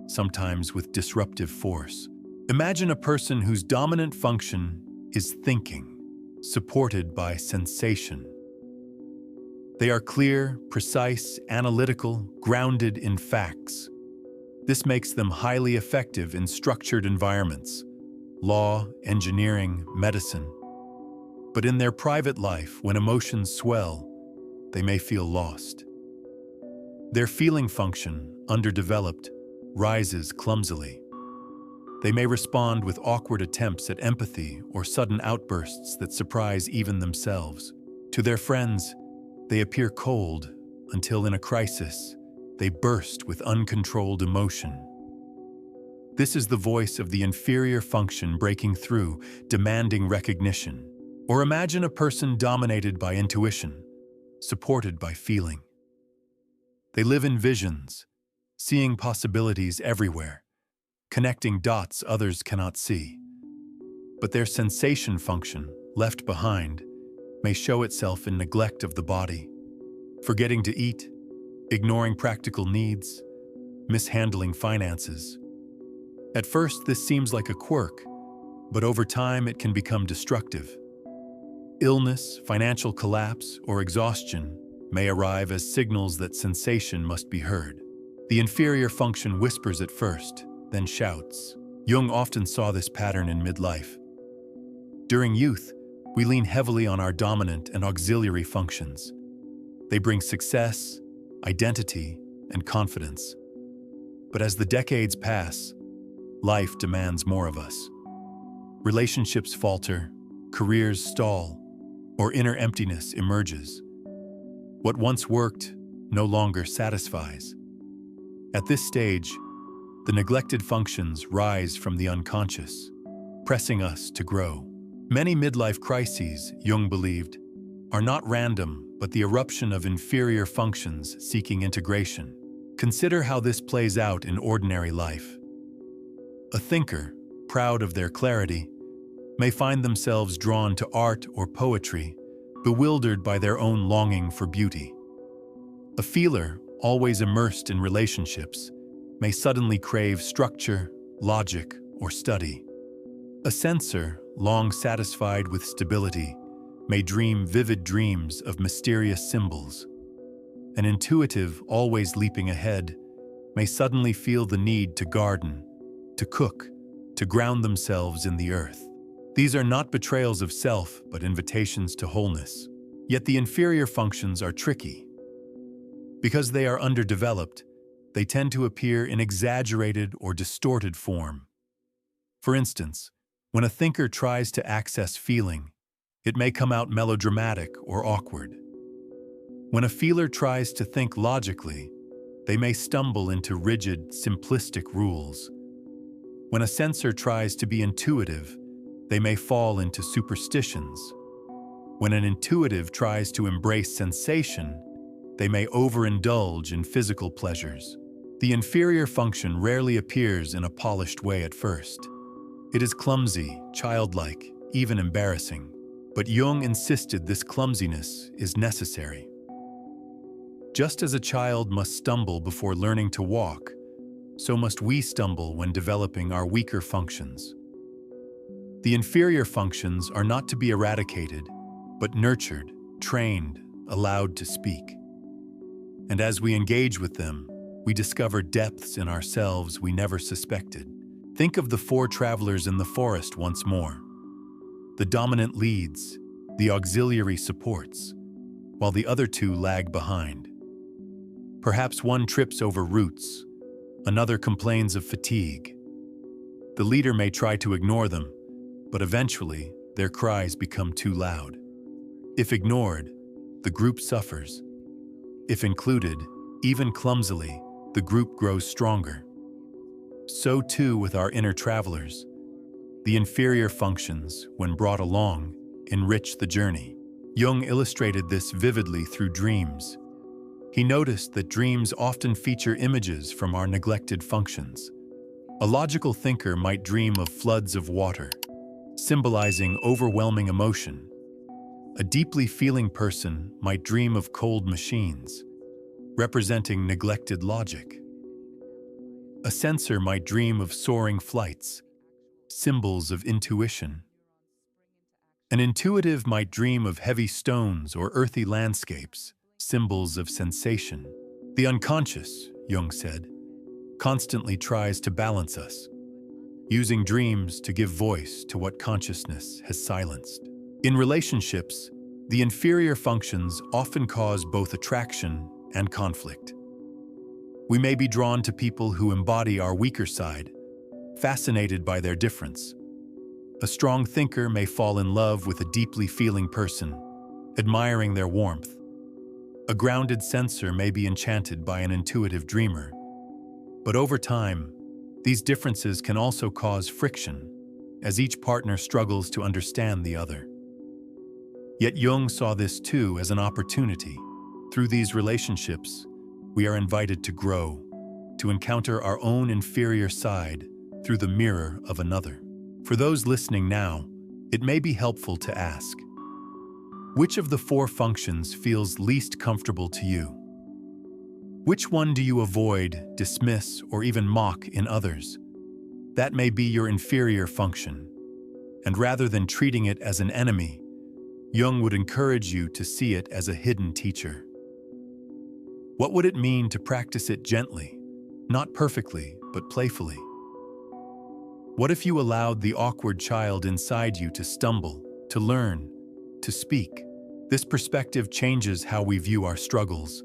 sometimes with disruptive force. Imagine a person whose dominant function is thinking, supported by sensation. They are clear, precise, analytical, grounded in facts. This makes them highly effective in structured environments, law, engineering, medicine. But in their private life, when emotions swell, they may feel lost. Their feeling function, underdeveloped, rises clumsily. They may respond with awkward attempts at empathy or sudden outbursts that surprise even themselves. To their friends, they appear cold until in a crisis, they burst with uncontrolled emotion. This is the voice of the inferior function breaking through, demanding recognition. Or imagine a person dominated by intuition, supported by feeling. They live in visions, seeing possibilities everywhere, connecting dots others cannot see. But their sensation function, left behind, may show itself in neglect of the body, forgetting to eat, ignoring practical needs, mishandling finances. At first, this seems like a quirk, but over time it can become destructive. Illness, financial collapse, or exhaustion may arrive as signals that sensation must be heard. The inferior function whispers at first, then shouts. Jung often saw this pattern in midlife. During youth, we lean heavily on our dominant and auxiliary functions. They bring success, identity, and confidence. But as the decades pass, life demands more of us. Relationships falter, careers stall, or inner emptiness emerges. What once worked no longer satisfies. At this stage, the neglected functions rise from the unconscious, pressing us to grow. Many midlife crises, Jung believed, are not random but the eruption of inferior functions seeking integration. Consider how this plays out in ordinary life. A thinker, proud of their clarity, may find themselves drawn to art or poetry, bewildered by their own longing for beauty. A feeler, always immersed in relationships, may suddenly crave structure, logic, or study. A sensor, long satisfied with stability, may dream vivid dreams of mysterious symbols. An intuitive, always leaping ahead, may suddenly feel the need to garden, to cook, to ground themselves in the earth. These are not betrayals of self, but invitations to wholeness. Yet the inferior functions are tricky. Because they are underdeveloped, they tend to appear in exaggerated or distorted form. For instance, when a thinker tries to access feeling, it may come out melodramatic or awkward. When a feeler tries to think logically, they may stumble into rigid, simplistic rules. When a sensor tries to be intuitive, they may fall into superstitions. When an intuitive tries to embrace sensation, they may overindulge in physical pleasures. The inferior function rarely appears in a polished way at first. It is clumsy, childlike, even embarrassing. But Jung insisted this clumsiness is necessary. Just as a child must stumble before learning to walk, so must we stumble when developing our weaker functions. The inferior functions are not to be eradicated, but nurtured, trained, allowed to speak. And as we engage with them, we discover depths in ourselves we never suspected. Think of the four travelers in the forest once more. The dominant leads, the auxiliary supports, while the other two lag behind. Perhaps one trips over roots, another complains of fatigue. The leader may try to ignore them, but eventually their cries become too loud. If ignored, the group suffers. If included, even clumsily, the group grows stronger. So too with our inner travelers. The inferior functions, when brought along, enrich the journey. Jung illustrated this vividly through dreams. He noticed that dreams often feature images from our neglected functions. A logical thinker might dream of floods of water, symbolizing overwhelming emotion. A deeply feeling person might dream of cold machines, representing neglected logic. A sensor might dream of soaring flights, symbols of intuition. An intuitive might dream of heavy stones or earthy landscapes, symbols of sensation. The unconscious, Jung said, constantly tries to balance us, using dreams to give voice to what consciousness has silenced. In relationships, the inferior functions often cause both attraction and conflict. We may be drawn to people who embody our weaker side, fascinated by their difference. A strong thinker may fall in love with a deeply feeling person, admiring their warmth. A grounded sensor may be enchanted by an intuitive dreamer. But over time, these differences can also cause friction, as each partner struggles to understand the other. Yet Jung saw this too as an opportunity. Through these relationships, we are invited to grow, to encounter our own inferior side through the mirror of another. For those listening now, it may be helpful to ask, which of the 4 functions feels least comfortable to you? Which one do you avoid, dismiss, or even mock in others? That may be your inferior function. And rather than treating it as an enemy, Jung would encourage you to see it as a hidden teacher. What would it mean to practice it gently, not perfectly, but playfully? What if you allowed the awkward child inside you to stumble, to learn, to speak? This perspective changes how we view our struggles.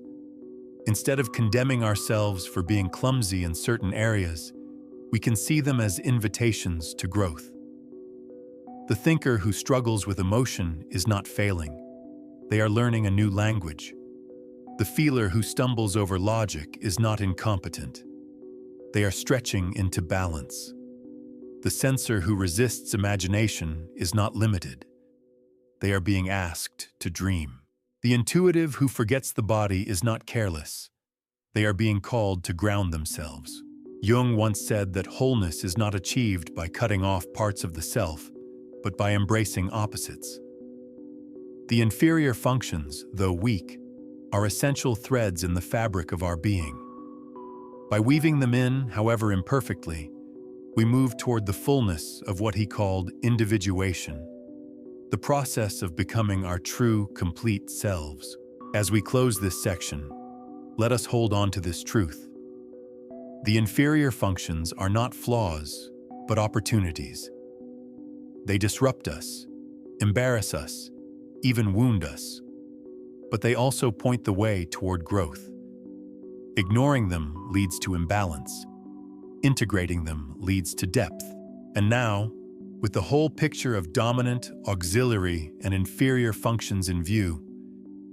Instead of condemning ourselves for being clumsy in certain areas, we can see them as invitations to growth. The thinker who struggles with emotion is not failing. They are learning a new language. The feeler who stumbles over logic is not incompetent. They are stretching into balance. The sensor who resists imagination is not limited. They are being asked to dream. The intuitive who forgets the body is not careless. They are being called to ground themselves. Jung once said that wholeness is not achieved by cutting off parts of the self, but by embracing opposites. The inferior functions, though weak, are essential threads in the fabric of our being. By weaving them in, however imperfectly, we move toward the fullness of what he called individuation, the process of becoming our true, complete selves. As we close this section, let us hold on to this truth. The inferior functions are not flaws, but opportunities. They disrupt us, embarrass us, even wound us. But they also point the way toward growth. Ignoring them leads to imbalance. Integrating them leads to depth. And now, with the whole picture of dominant, auxiliary, and inferior functions in view,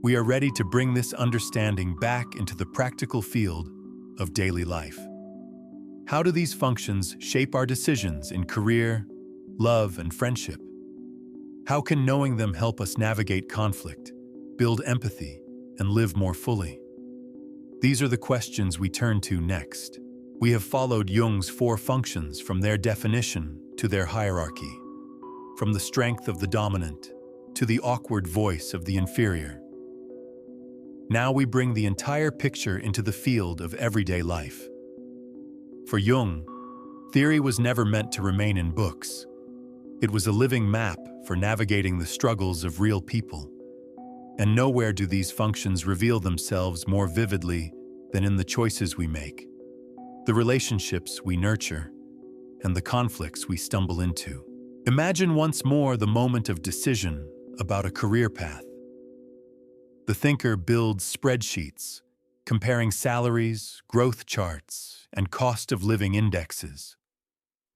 we are ready to bring this understanding back into the practical field of daily life. How do these functions shape our decisions in career, love, and friendship? How can knowing them help us navigate conflict, build empathy, and live more fully? These are the questions we turn to next. We have followed Jung's 4 functions from their definition to their hierarchy, from the strength of the dominant to the awkward voice of the inferior. Now we bring the entire picture into the field of everyday life. For Jung, theory was never meant to remain in books. It was a living map for navigating the struggles of real people. And nowhere do these functions reveal themselves more vividly than in the choices we make, the relationships we nurture, and the conflicts we stumble into. Imagine once more the moment of decision about a career path. The thinker builds spreadsheets, comparing salaries, growth charts, and cost of living indexes.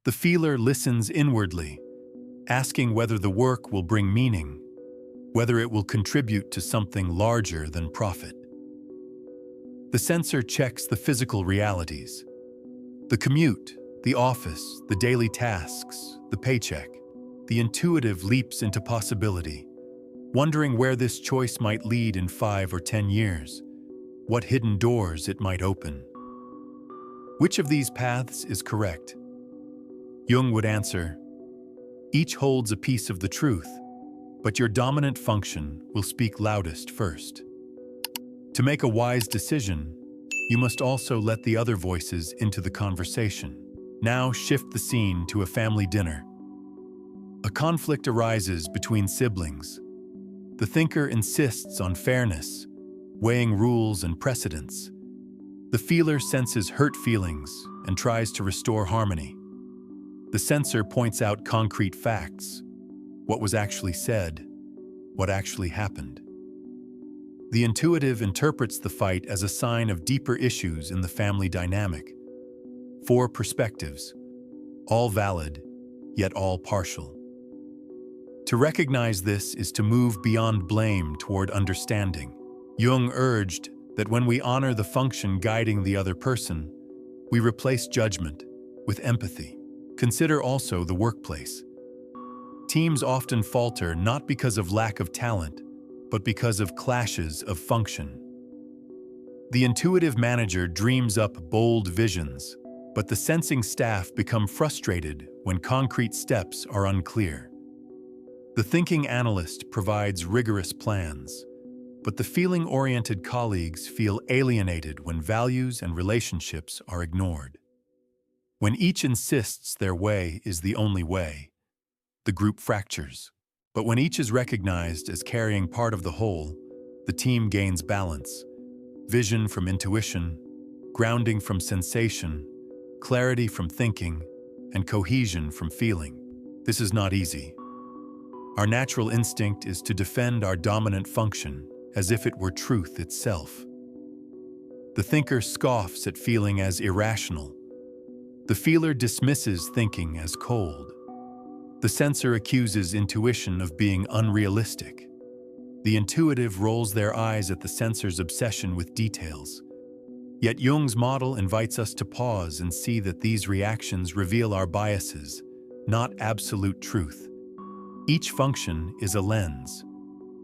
The feeler listens inwardly, asking whether the work will bring meaning, whether it will contribute to something larger than profit. The sensor checks the physical realities: the commute, the office, the daily tasks, the paycheck. The intuitive leaps into possibility, wondering where this choice might lead in 5 or 10 years, what hidden doors it might open. Which of these paths is correct? Jung would answer, Each holds a piece of the truth, but your dominant function will speak loudest first. To make a wise decision, you must also let the other voices into the conversation. Now shift the scene to a family dinner. A conflict arises between siblings. The thinker insists on fairness, weighing rules and precedents. The feeler senses hurt feelings and tries to restore harmony. The censor points out concrete facts, what was actually said, what actually happened. The intuitive interprets the fight as a sign of deeper issues in the family dynamic. 4 perspectives, all valid, yet all partial. To recognize this is to move beyond blame toward understanding. Jung urged that when we honor the function guiding the other person, we replace judgment with empathy. Consider also the workplace. Teams often falter not because of lack of talent, but because of clashes of function. The intuitive manager dreams up bold visions, but the sensing staff become frustrated when concrete steps are unclear. The thinking analyst provides rigorous plans, but the feeling-oriented colleagues feel alienated when values and relationships are ignored. When each insists their way is the only way, the group fractures. But when each is recognized as carrying part of the whole, the team gains balance. Vision from intuition, grounding from sensation, clarity from thinking, and cohesion from feeling. This is not easy. Our natural instinct is to defend our dominant function as if it were truth itself. The thinker scoffs at feeling as irrational. The feeler dismisses thinking as cold. The censor accuses intuition of being unrealistic. The intuitive rolls their eyes at the censor's obsession with details. Yet Jung's model invites us to pause and see that these reactions reveal our biases, not absolute truth. Each function is a lens.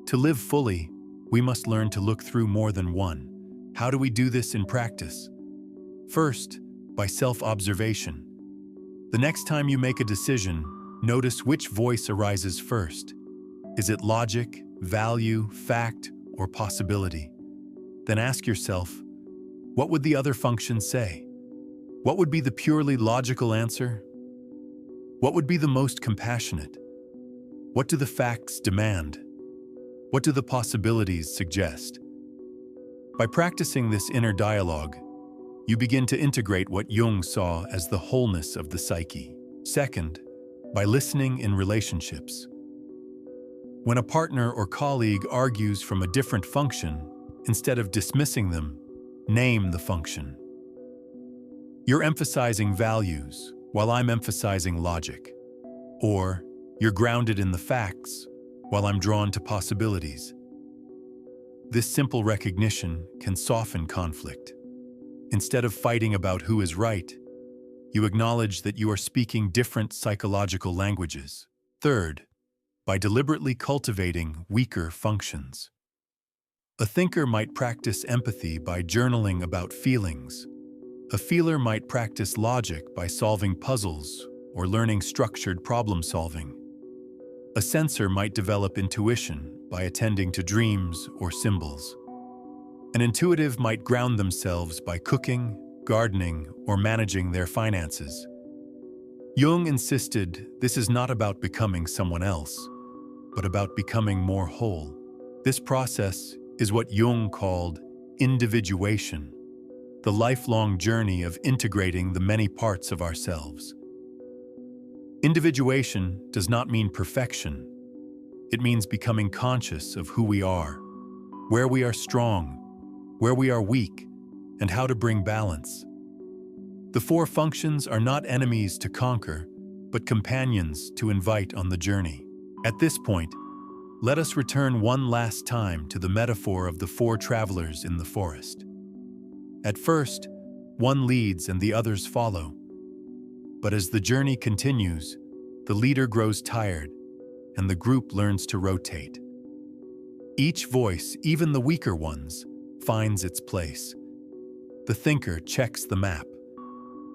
To live fully, we must learn to look through more than one. How do we do this in practice? First, by self-observation. The next time you make a decision, notice which voice arises first. Is it logic, value, fact, or possibility? Then ask yourself, what would the other function say? What would be the purely logical answer? What would be the most compassionate? What do the facts demand? What do the possibilities suggest? By practicing this inner dialogue, you begin to integrate what Jung saw as the wholeness of the psyche. Second, by listening in relationships. When a partner or colleague argues from a different function, instead of dismissing them, name the function. You're emphasizing values while I'm emphasizing logic. Or, you're grounded in the facts while I'm drawn to possibilities. This simple recognition can soften conflict. Instead of fighting about who is right, you acknowledge that you are speaking different psychological languages. Third, by deliberately cultivating weaker functions. A thinker might practice empathy by journaling about feelings. A feeler might practice logic by solving puzzles or learning structured problem-solving. A censor might develop intuition by attending to dreams or symbols. An intuitive might ground themselves by cooking, gardening, or managing their finances. Jung insisted this is not about becoming someone else, but about becoming more whole. This process is what Jung called individuation, the lifelong journey of integrating the many parts of ourselves. Individuation does not mean perfection. It means becoming conscious of who we are, where we are strong, where we are weak, and how to bring balance. The 4 functions are not enemies to conquer, but companions to invite on the journey. At this point, let us return one last time to the metaphor of the 4 travelers in the forest. At first, one leads and the others follow. But as the journey continues, the leader grows tired, and the group learns to rotate. Each voice, even the weaker ones, finds its place. The thinker checks the map.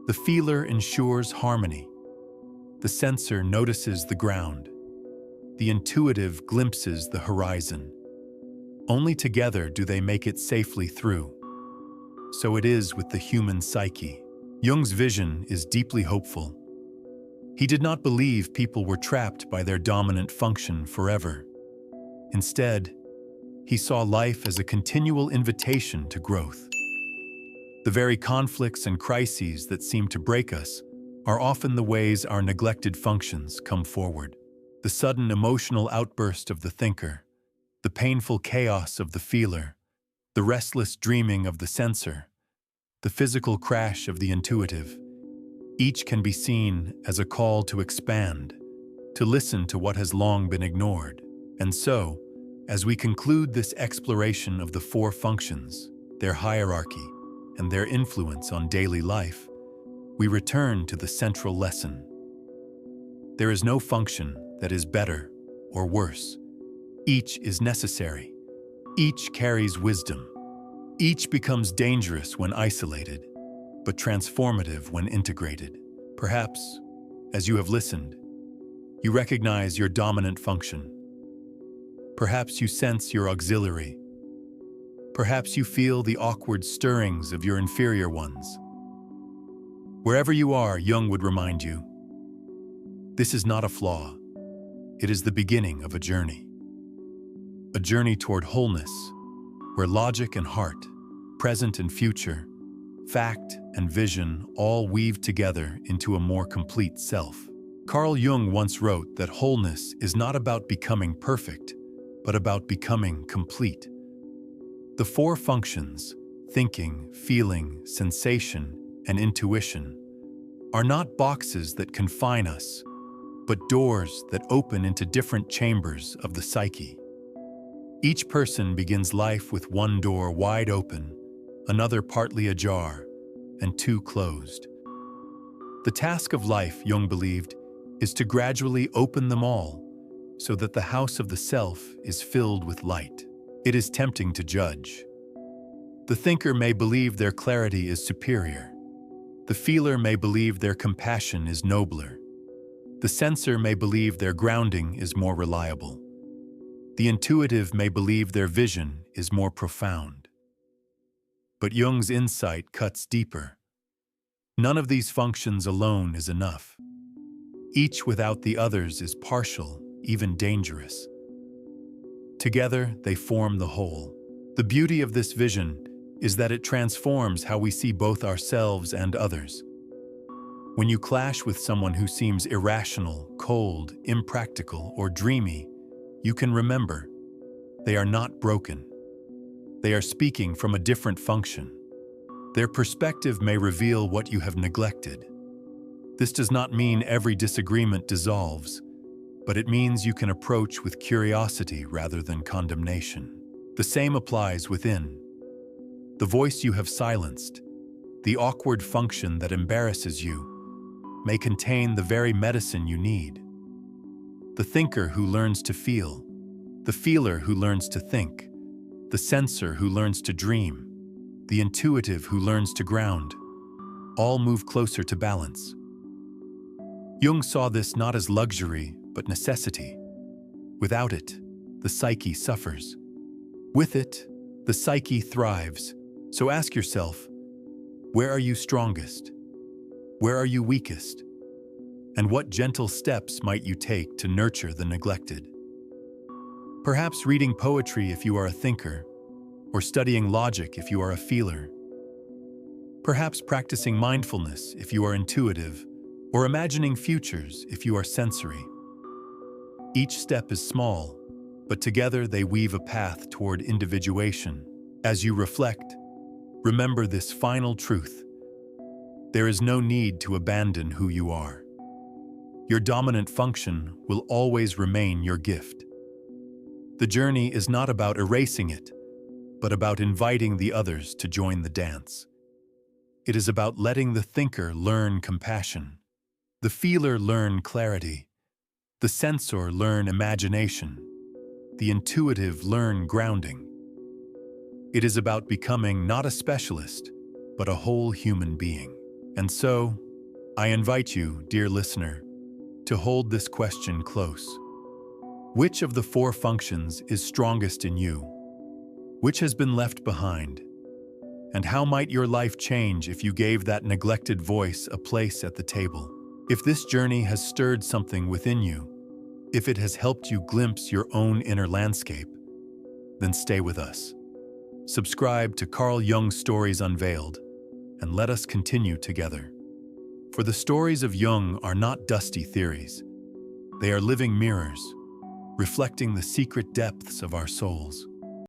The feeler ensures harmony. The sensor notices the ground. The intuitive glimpses the horizon. Only together do they make it safely through. So it is with the human psyche. Jung's vision is deeply hopeful. He did not believe people were trapped by their dominant function forever. Instead, he saw life as a continual invitation to growth. The very conflicts and crises that seem to break us are often the ways our neglected functions come forward. The sudden emotional outburst of the thinker, the painful chaos of the feeler, the restless dreaming of the sensor, the physical crash of the intuitive, each can be seen as a call to expand, to listen to what has long been ignored. And so, as we conclude this exploration of the four functions, their hierarchy, and their influence on daily life, we return to the central lesson. There is no function that is better or worse. Each is necessary. Each carries wisdom. Each becomes dangerous when isolated, but transformative when integrated. Perhaps, as you have listened, you recognize your dominant function. Perhaps you sense your auxiliary. Perhaps you feel the awkward stirrings of your inferior ones. Wherever you are, Jung would remind you, this is not a flaw. It is the beginning of a journey. A journey toward wholeness, where logic and heart, present and future, fact and vision all weave together into a more complete self. Carl Jung once wrote that wholeness is not about becoming perfect, but about becoming complete. The four functions, thinking, feeling, sensation, and intuition, are not boxes that confine us, but doors that open into different chambers of the psyche. Each person begins life with one door wide open, another partly ajar, and two closed. The task of life, Jung believed, is to gradually open them all so that the house of the self is filled with light. It is tempting to judge. The thinker may believe their clarity is superior. The feeler may believe their compassion is nobler. The sensor may believe their grounding is more reliable. The intuitive may believe their vision is more profound. But Jung's insight cuts deeper. None of these functions alone is enough. Each without the others is partial, even dangerous. Together, they form the whole. The beauty of this vision is that it transforms how we see both ourselves and others. When you clash with someone who seems irrational, cold, impractical, or dreamy, you can remember, they are not broken. They are speaking from a different function. Their perspective may reveal what you have neglected. This does not mean every disagreement dissolves, but it means you can approach with curiosity rather than condemnation. The same applies within. The voice you have silenced, the awkward function that embarrasses you, may contain the very medicine you need. The thinker who learns to feel, the feeler who learns to think, the sensor who learns to dream, the intuitive who learns to ground, all move closer to balance. Jung saw this not as luxury, but necessity. Without it, the psyche suffers. With it, the psyche thrives. So ask yourself, where are you strongest? Where are you weakest? And what gentle steps might you take to nurture the neglected? Perhaps reading poetry if you are a thinker, or studying logic if you are a feeler. Perhaps practicing mindfulness if you are intuitive, or imagining futures if you are sensory. Each step is small, but together they weave a path toward individuation. As you reflect, remember this final truth. There is no need to abandon who you are. Your dominant function will always remain your gift. The journey is not about erasing it, but about inviting the others to join the dance. It is about letting the thinker learn compassion, the feeler learn clarity, the sensor learn imagination, the intuitive learn grounding. It is about becoming not a specialist, but a whole human being. And so, I invite you, dear listener, to hold this question close. Which of the four functions is strongest in you? Which has been left behind? And how might your life change if you gave that neglected voice a place at the table? If this journey has stirred something within you, if it has helped you glimpse your own inner landscape, then stay with us. Subscribe to Carl Jung's Stories Unveiled, and let us continue together. For the stories of Jung are not dusty theories. They are living mirrors, reflecting the secret depths of our souls.